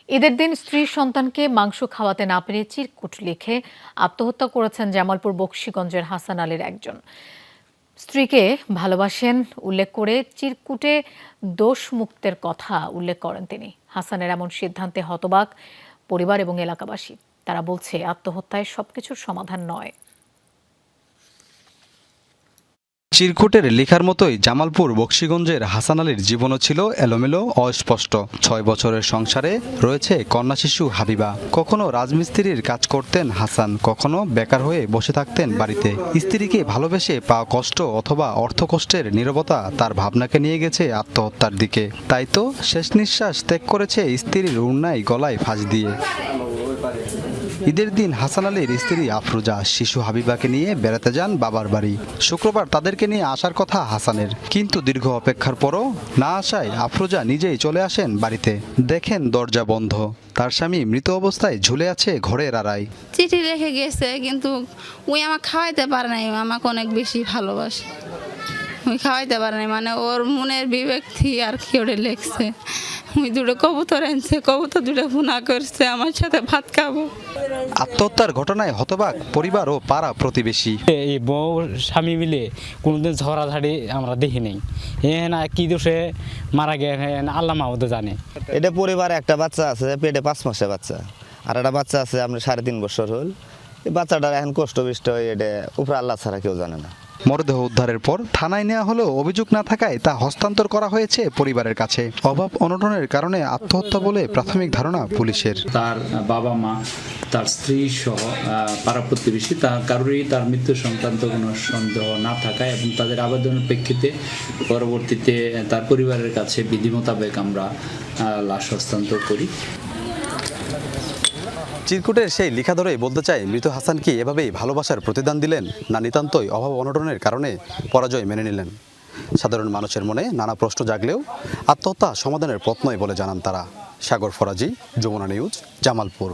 ঈদের দিন স্ত্রী সন্তানকে মাংস খাওয়াতে না পেরে চিরকুট লিখে আত্মহত্যা করেছেন জামালপুর বকশীগঞ্জের হাসান আলীর একজন। স্ত্রীকে ভালোবাসেন উল্লেখ করে চিরকুটে দোষমুক্তের কথা উল্লেখ করেন তিনি। হাসানের এমন সিদ্ধান্তে হতবাক পরিবার এবং এলাকাবাসী। তারা বলছে আত্মহত্যায় সবকিছুর সমাধান নয়। চিরকুটের লেখার মতোই জামালপুর বকশীগঞ্জের হাসান আলীর জীবনও ছিল এলোমেলো, অস্পষ্ট। ৬ বছরের সংসারে রয়েছে কন্যা শিশু হাবিবা। কখনো রাজমিস্ত্রির কাজ করতেন হাসান, কখনো বেকার হয়ে বসে থাকতেন বাড়িতে। স্ত্রীকে ভালোবেসে পাওয়া কষ্ট অথবা অর্থকষ্টের নীরবতা তার ভাবনাকে নিয়ে গেছে আত্মহত্যার দিকে। তাই তো শেষ নিঃশ্বাস ত্যাগ করেছে স্ত্রীর উন্নায় গলায় ফাঁস দিয়ে। ঈদের দিন হাসান আলীর স্ত্রী আফরোজা শিশু হাবিবাকে নিয়ে বেড়াতে যান বাবার বাড়ি। শুক্রবার তাদেরকে নিয়ে আসার কথা হাসানের, কিন্তু দীর্ঘ অপেক্ষার পরও না আসায় আফরোজা নিজেই চলে আসেন বাড়িতে। দেখেন দরজা বন্ধ, তার স্বামী মৃত অবস্থায় ঝুলে আছে ঘরের আড়ায়। চিঠি রেখে গেছে, কিন্তু ওই আমাকে খাওয়াইতে পারে নাই। আমাকে অনেক বেশি ভালোবাসে, ওই খাওয়াইতে পারে নাই, মানে ওর মনের বিবেক থেকে আর কি ওটা লেখছে। ওই দুটো কবুতর এনেছে, কবুতর দুটো ভুনা করছে, আমার সাথে ভাত খাবো। আত্মহত্যার ঘটনায় হতবাক পরিবার ও পাড়া প্রতিবেশী। এই বউ স্বামী মিলে কোনোদিন ঝগড়াঝাড়ি আমরা দেখি নাই। না কি দোষে মারা গেছে আল্লাহ মাহমুদ জানে। এটা পরিবারে একটা বাচ্চা আছে, পেটে 5 মাসের বাচ্চা, আর একটা বাচ্চা আছে আমরা 3.5 বছর হল। এই বাচ্চাটার এখন কষ্ট বিষ্ট, এটা উপরে আল্লাহ ছাড়া কেউ জানে না। মরদেহ উদ্ধারের পর থানায় নেওয়া হলেও অভিযোগ না থাকায় তা হস্তান্তর করা হয়েছে পরিবারের কাছে। অভাব অনটনের কারণে আত্মহত্যা বলে প্রাথমিক ধারণা পুলিশের। তার বাবা মা, তার স্ত্রী সহ পাড়া প্রতিবেশী তার কারোরই তার মৃত্যু সংক্রান্ত কোনো সন্দেহ না থাকায় এবং তাদের আবেদনের প্রেক্ষিতে পরবর্তীতে তার পরিবারের কাছে বিধি মোতাবেক আমরা লাশ হস্তান্তর করি। চিরকুটের সেই লেখা ধরেই বলতে চাই, মৃত হাসান কি এভাবেই ভালোবাসার প্রতিদান দিলেন, না নিতান্তই অভাব অনটনের কারণে পরাজয় মেনে নিলেন? সাধারণ মানুষের মনে নানা প্রশ্ন জাগলেও আত্মহত্যা সমাধানের পথ নয় বলে জানান তারা। সাগর ফরাজি, যমুনা নিউজ, জামালপুর।